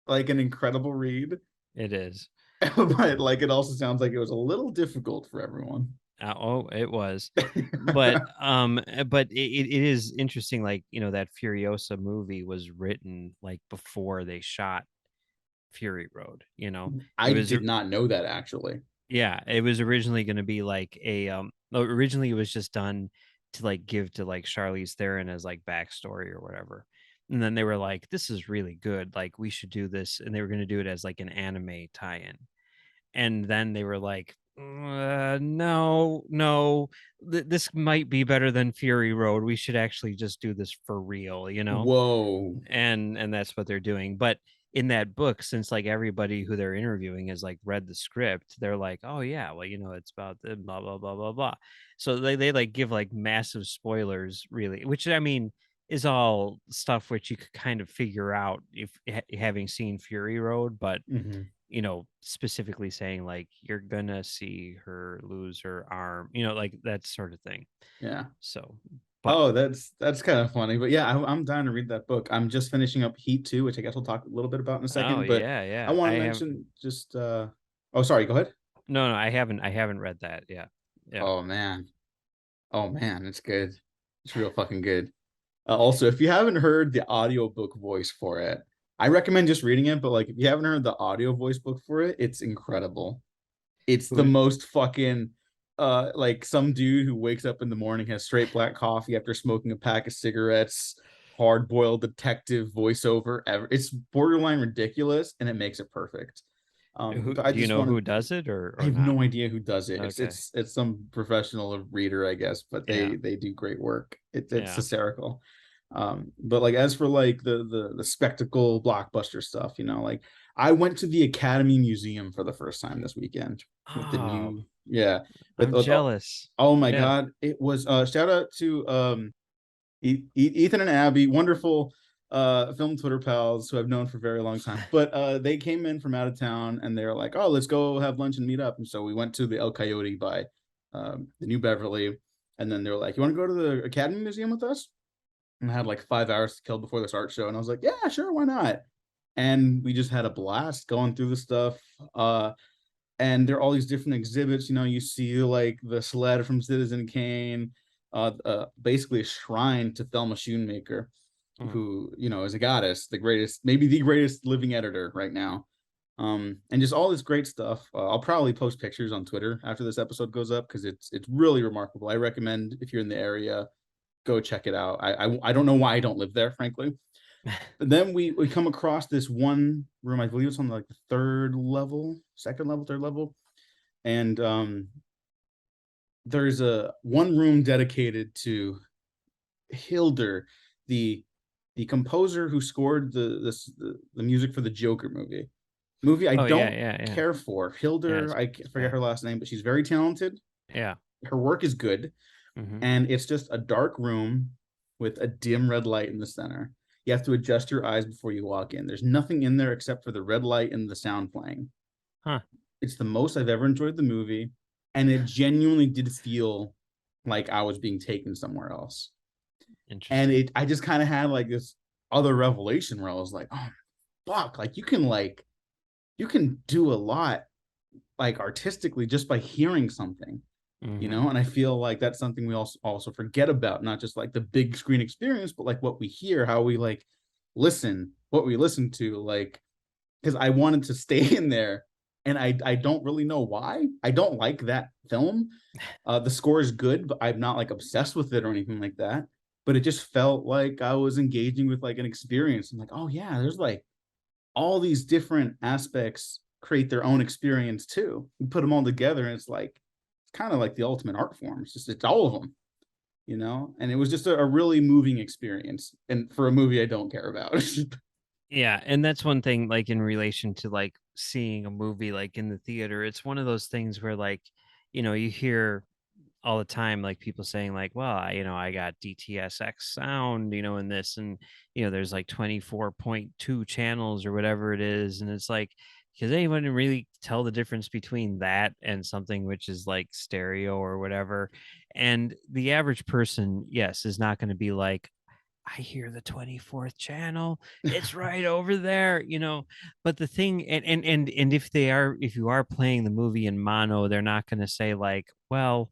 like an incredible read. it is. But like it also sounds like it was a little difficult for everyone. Oh, it was, but it is interesting. Like, you know, that Furiosa movie was written like before they shot Fury Road. You know, it I was did not know that actually. yeah, it was originally going to be like a originally it was just done to like give to like Charlize Theron as like backstory or whatever. And then they were like, this is really good. Like we should do this. And they were going to do it as like an anime tie-in. And then they were like, no, this might be better than Fury Road. We should actually just do this for real, you know? Whoa. And that's what they're doing. But in that book, since like everybody who they're interviewing has like read the script, they're like, oh yeah, well, you know, it's about the blah blah blah blah blah. So they like give like massive spoilers, really, which I mean is all stuff which you could kind of figure out if having seen Fury Road, but Mm-hmm. you know, specifically saying like you're gonna see her lose her arm, you know, like that sort of thing. Yeah. So, but Oh, that's kind of funny. But yeah, I'm dying to read that book. I'm just finishing up Heat 2, which I guess we'll talk a little bit about in a oh second. But yeah, I yeah, want I to have mention just oh sorry, go ahead. no, I haven't read that. Yeah, yeah. Oh man. Oh man, it's good. It's real fucking good. Also, if you haven't heard the audiobook voice for it, I recommend just reading it. But like, if you haven't heard the audio voice book for it, it's incredible. It's the Who? most fucking like some dude who wakes up in the morning, has straight black coffee after smoking a pack of cigarettes, hard boiled detective voiceover ever. It's borderline ridiculous and it makes it perfect. Who But I do you just know want who to does it I or have not? no idea who does it. Okay. It's some professional reader, I guess, but Yeah. they do great work. It's Yeah. hysterical. But like as for like the spectacle blockbuster stuff, you know, like I went to the Academy Museum for the first time this weekend with the Oh, new yeah I'm with jealous. oh my Yeah. god, it was shout out to Ethan and Abby, wonderful film Twitter pals who I've known for a very long time. But they came in from out of town and they were like, "Oh, let's go have lunch and meet up." And so we went to the El Coyote by the New Beverly, and then they were like, "You want to go to the Academy Museum with us?" and I had like 5 hours to kill before this art show, and I was like, yeah, sure, why not? And we just had a blast going through the stuff. And there are all these different exhibits. You know, you see like the sled from Citizen Kane, basically a shrine to Thelma Schoonmaker, who, you know, is a goddess, the greatest, maybe the greatest living editor right now. And just all this great stuff. I'll probably post pictures on Twitter after this episode goes up, because it's really remarkable. I recommend, if you're in the area, go check it out. I don't know why I don't live there, frankly. But then we come across this one room. I believe it's on like the second level, third level, and there's a one room dedicated to Hilder, the composer who scored the music for the Joker movie I don't care for. Hilder, I forget her last name, but she's very talented. Yeah, her work is good. And it's just a dark room with a dim red light in the center. You have to adjust your eyes before you walk in. There's nothing in there except for the red light and the sound playing. It's the most I've ever enjoyed the movie, and it genuinely did feel like I was being taken somewhere else. And I just kind of had like this other revelation where I was like, oh fuck, like you can do a lot like artistically just by hearing something. You know, and I feel like that's something we also forget about, not just like the big screen experience, but like what we hear, how we like listen, what we listen to, like, because I wanted to stay in there, and I don't really know why. I don't like that film. The score is good, but I'm not like obsessed with it or anything like that. But it just felt like I was engaging with like an experience. I'm like, oh yeah, there's like all these different aspects create their own experience too. You put them all together, and it's like kind of like the ultimate art form. It's all of them, you know. And it was just a really moving experience, and for a movie I don't care about. Yeah, and that's one thing, like in relation to like seeing a movie like in the theater. It's one of those things where like, you hear all the time like people saying like, well, I got DTSX sound, in this, and there's like 24.2 channels or whatever it is, and it's like, does anyone really tell the difference between that and something which is like stereo or whatever? And the average person, yes, is not going to be like, I hear the 24th channel. It's right over there, But the thing, and if you are playing the movie in mono, they're not going to say like, well,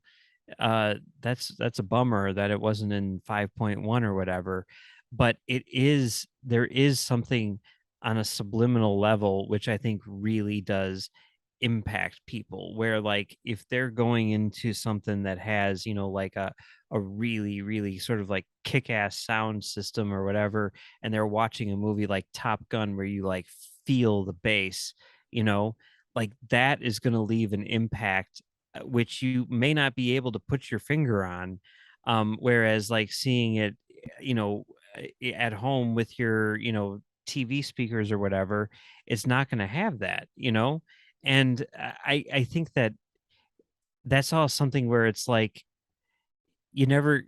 that's a bummer that it wasn't in 5.1 or whatever. But there is something on a subliminal level which I think really does impact people, where like if they're going into something that has like a really really sort of like kick-ass sound system or whatever, and they're watching a movie like Top Gun where you like feel the bass, like that is going to leave an impact, which you may not be able to put your finger on, whereas like seeing it, at home with your TV speakers or whatever, it's not going to have that, and I think that that's all something where it's like you never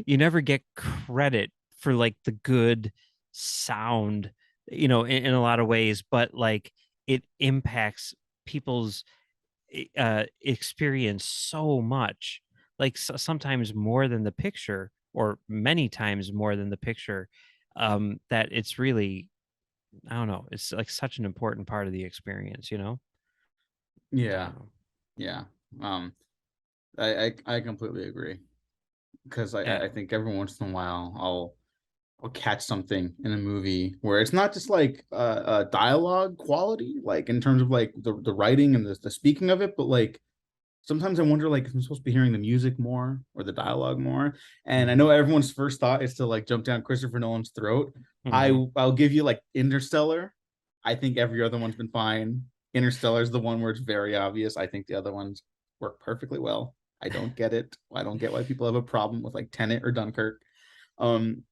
you never get credit for like the good sound, in a lot of ways, but like it impacts people's experience so much, like sometimes more than the picture, or many times more than the picture, that it's really, I don't know, it's like such an important part of the experience, Yeah, yeah. um I completely agree, because Yeah. I think every once in a while I'll catch something in a movie where it's not just like dialogue quality, like in terms of like the writing and the speaking of it, but like sometimes I wonder like if I'm supposed to be hearing the music more or the dialogue more. And I know everyone's first thought is to like jump down Christopher Nolan's throat. I'll give you like Interstellar. I think every other one's been fine. Interstellar is the one where it's very obvious. I think the other ones work perfectly well. I don't get it. I don't get why people have a problem with like Tenet or Dunkirk. Um,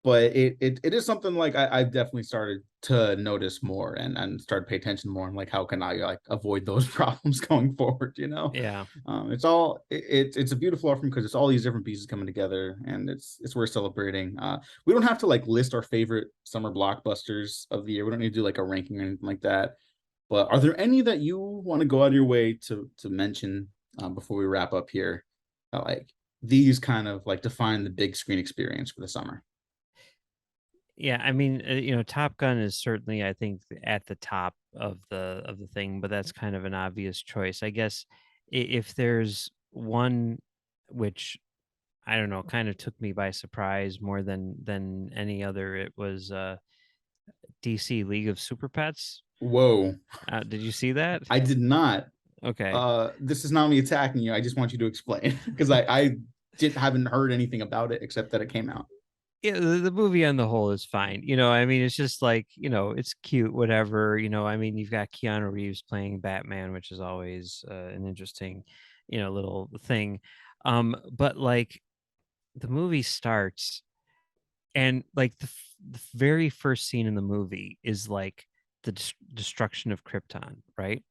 but it is something like I've definitely started to notice more, and start to pay attention more, and like how can I like avoid those problems going forward, Yeah. It's a beautiful art film because it's all these different pieces coming together, and it's worth celebrating. We don't have to like list our favorite summer blockbusters of the year. We don't need to do like a ranking or anything like that, but are there any that you want to go out of your way to mention before we wrap up here, like these kind of like define the big screen experience for the summer. Yeah, I mean, Top Gun is certainly, I think, at the top of the thing, but that's kind of an obvious choice. I guess if there's one which I don't know, kind of took me by surprise more than any other, it was DC League of Super Pets. Whoa. Did you see that? I did not. Okay. This is not me attacking you. I just want you to explain because I haven't heard anything about it except that it came out. Yeah, the movie on the whole is fine. I mean, it's just like, it's cute, whatever. I mean, you've got Keanu Reeves playing Batman, which is always an interesting, little thing. But like the movie starts and like the very first scene in the movie is like the destruction of Krypton, right?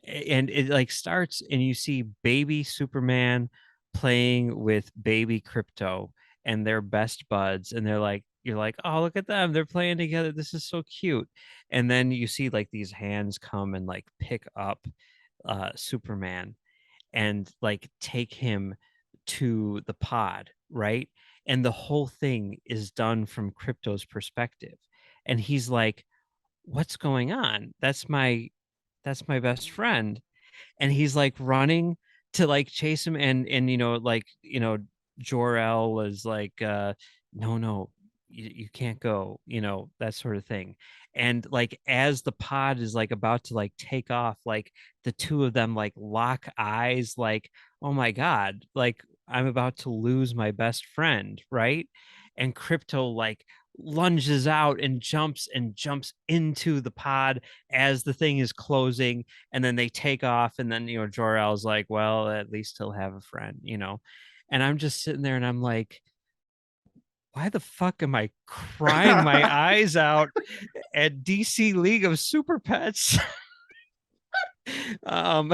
And it like starts and you see baby Superman playing with baby Crypto and they're best buds and they're like you're like, oh, look at them, they're playing together, this is so cute. And then you see like these hands come and like pick up Superman and like take him to the pod, right? And the whole thing is done from Crypto's perspective. And he's like, what's going on? That's my best friend. And he's like running to like chase him and like Jor-El was like no, you can't go, that sort of thing. And like as the pod is like about to like take off, like the two of them like lock eyes, like, oh my god, like I'm about to lose my best friend, right? And Crypto like lunges out and jumps into the pod as the thing is closing, and then they take off, and then Jor-El's like, well, at least he'll have a friend. And I'm just sitting there and I'm like, why the fuck am I crying my eyes out at DC League of Super Pets? um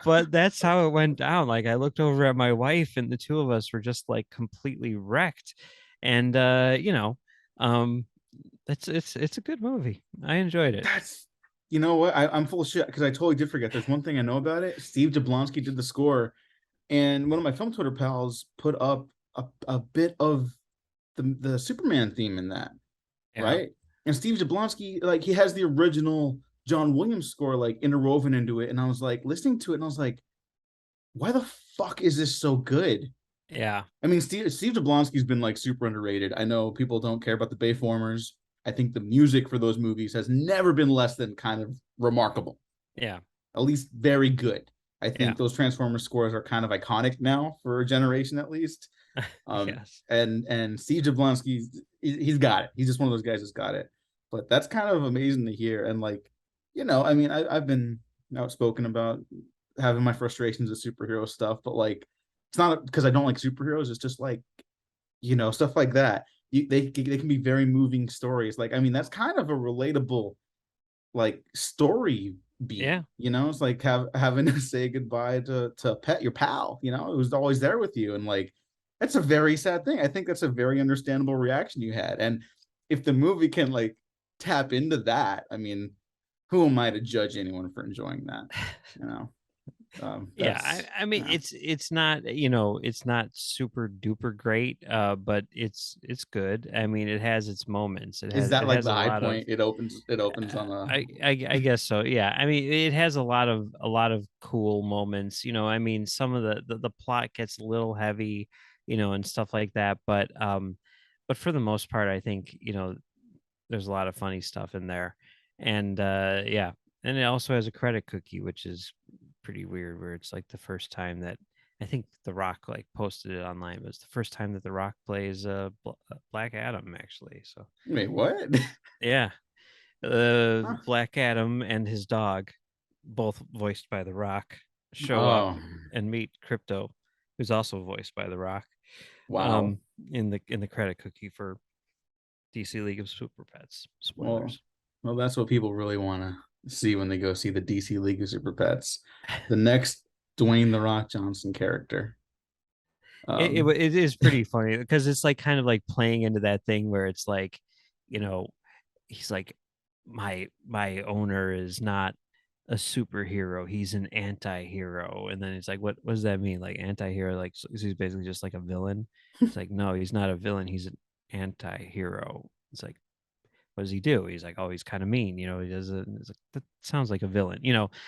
but that's how it went down. Like I looked over at my wife and the two of us were just like completely wrecked. And um it's a good movie. I enjoyed it. That's you know what? I'm full of shit because I totally did forget. There's one thing I know about it. Steve Jablonsky did the score, and one of my film Twitter pals put up a bit of the Superman theme in that, Yeah. right? And Steve Jablonsky, like he has the original John Williams score like interwoven into it, and I was like listening to it, and I was like, why the fuck is this so good? Yeah. I mean, Steve Jablonsky's been like super underrated. I know people don't care about the Bayformers. I think the music for those movies has never been less than kind of remarkable. Yeah. At least very good. I Yeah. think those Transformers scores are kind of iconic now for a generation at least. Yes. And Steve Jablonsky, he's got it. He's just one of those guys that's got it. But that's kind of amazing to hear. And like, I mean, I've been outspoken about having my frustrations with superhero stuff, but like, it's not because I don't like superheroes. It's just like, stuff like that. They can be very moving stories. Like, I mean, that's kind of a relatable like story beat. Yeah. It's like having to say goodbye to pet your pal. It was always there with you, and like that's a very sad thing. I think that's a very understandable reaction you had, and if the movie can like tap into that, I mean, who am I to judge anyone for enjoying that? You know. Yeah, I mean it's not it's not super duper great, but it's good. I mean it has its moments. It Is has that it like has the a high lot of point? It opens on a. I guess so. Yeah. I mean it has a lot of cool moments. I mean some of the plot gets a little heavy, and stuff like that. But for the most part, I think there's a lot of funny stuff in there, and yeah, and it also has a credit cookie, which is pretty weird. Where it's like the first time that I think The Rock like posted it online, but it's the first time that The Rock plays Black Adam actually. So Wait, what? yeah, Huh? Black Adam and his dog, both voiced by The Rock, show up Oh, and meet Crypto, who's also voiced by The Rock, wow. um, in the credit cookie for DC League of Super Pets. Well, Spoilers. well, that's what people really want to see when they go see the DC League of Super Pets. The next Dwayne the Rock Johnson character. It is pretty funny because it's like kind of like playing into that thing where it's like, you know, he's like, my owner is not a superhero. He's an anti-hero. And then it's like, what does that mean? Like anti-hero, like so he's basically just like a villain. It's like, no, he's not a villain. He's an anti-hero. It's like, what does he do? He's like, oh, he's kind of mean. He does it. It's like, that sounds like a villain.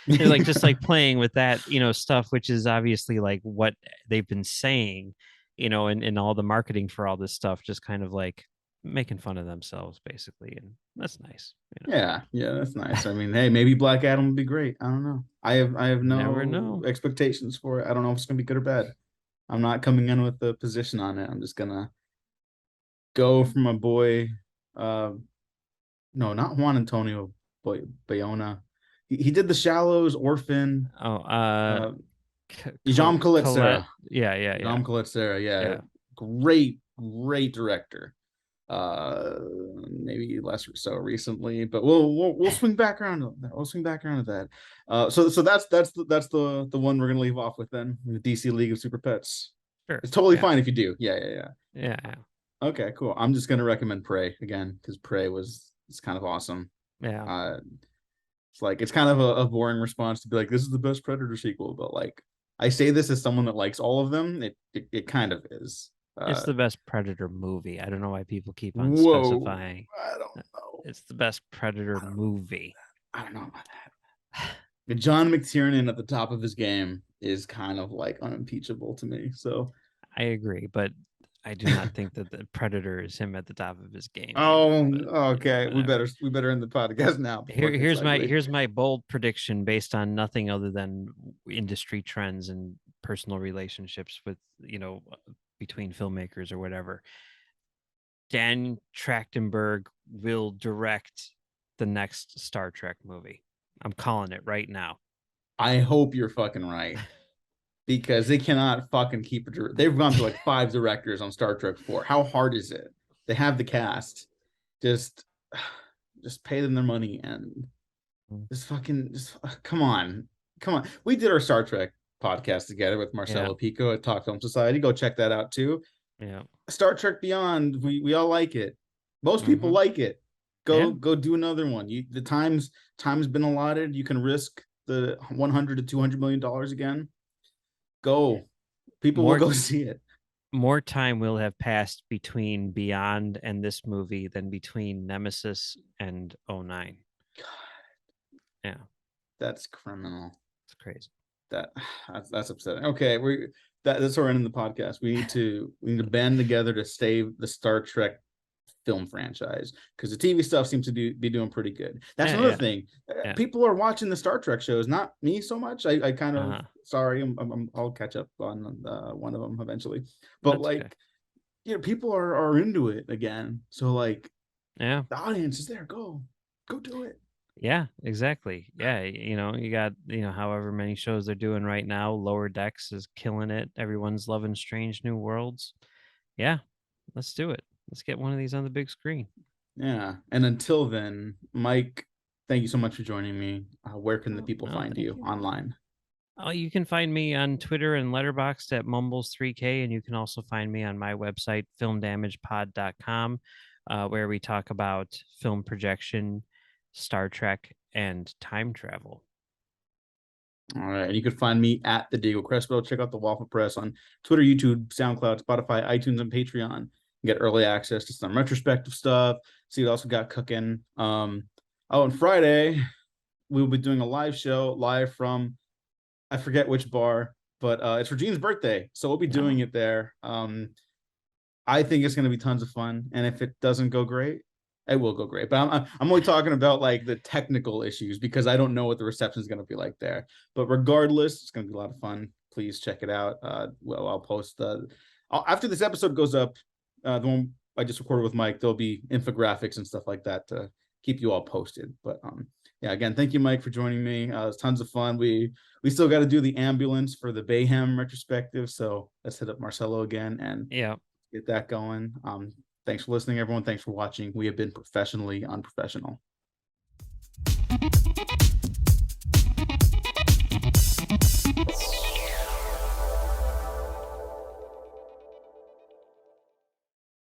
They're like just like playing with that, stuff, which is obviously like what they've been saying, and all the marketing for all this stuff, just kind of like making fun of themselves basically. And that's nice. Yeah, that's nice. I mean, hey, maybe Black Adam would be great. I don't know. I have Never no know. expectations for it. I don't know if it's gonna be good or bad. I'm not coming in with a position on it. I'm just gonna go for my boy. No, not Juan Antonio Bayona. He did The Shallows, Orphan. Oh, Jean Colette Colette. Serra. Yeah. Jean Colette Serra. Yeah, Yeah. great director. Maybe less so recently, but we'll swing back around to that. We'll swing back around to that. So that's the one we're gonna leave off with then, the DC League of Super Pets. Sure. It's totally fine if you do. Yeah. Yeah. Okay, cool. I'm just gonna recommend Prey again because Prey it's kind of awesome. Yeah. It's like it's kind of a boring response to be like, this is the best Predator sequel, but like I say this as someone that likes all of them. It kind of is. It's the best Predator movie. I don't know why people keep on Whoa, specifying. I don't know. It's the best Predator movie. I don't know about that. John McTiernan at the top of his game is kind of like unimpeachable to me. So I agree, but I do not think that the Predator is him at the top of his game. Oh, either, but, okay. We better end the podcast now. Here's my bold prediction based on nothing other than industry trends and personal relationships with between filmmakers or whatever. Dan Trachtenberg will direct the next Star Trek movie. I'm calling it right now. I hope you're fucking right. Because they cannot fucking keep it. They've gone through like 5 directors on Star Trek 4. How hard is it? They have the cast. Just pay them their money and just come on. We did our Star Trek podcast together with Marcelo Pico at Talk Film Society. Go check that out too. Yeah. Star Trek Beyond, we all like it. Most people like it. Go do another one. The time's been allotted. You can risk the $100 to $200 million again. Go. People will go see it. More time will have passed between Beyond and this movie than between Nemesis and 09. God. Yeah. That's criminal. It's crazy. That's upsetting. Okay, that's where we're ending the podcast. We need to band together to save the Star Trek film franchise because the TV stuff seems to be doing pretty good. That's another thing. People are watching the Star Trek shows, not me so much. I kind of sorry. I'll catch up on one of them eventually. But people are into it again. So like, the audience is there. Go do it. Yeah, exactly. Yeah, you got however many shows they're doing right now. Lower Decks is killing it. Everyone's loving Strange New Worlds. Yeah, let's do it. Let's get one of these on the big screen. Yeah. And until then, Mike, thank you so much for joining me. Where can the people find you online? Oh, you can find me on Twitter and Letterboxd at Mumbles3K. And you can also find me on my website, filmdamagepod.com, where we talk about film projection, Star Trek, and time travel. All right. And you can find me at the Diego Crespo. Check out the Waffle Press on Twitter, YouTube, SoundCloud, Spotify, iTunes, and Patreon. Get early access to some retrospective stuff. See what else we got cooking. On Friday, we'll be doing a live show live from I forget which bar, but it's Regine's birthday, so we'll be doing it there. I think it's going to be tons of fun, and if it doesn't go great, it will go great. But I'm only talking about like the technical issues because I don't know what the reception is going to be like there. But regardless, it's going to be a lot of fun. Please check it out. I'll post after this episode goes up. The one I just recorded with Mike, there'll be infographics and stuff like that to keep you all posted. But again, thank you, Mike, for joining me. It was tons of fun. We still got to do the ambulance for the Bayhem retrospective, so let's hit up Marcelo again and get that going. Thanks for listening, everyone. Thanks for watching. We have been professionally unprofessional.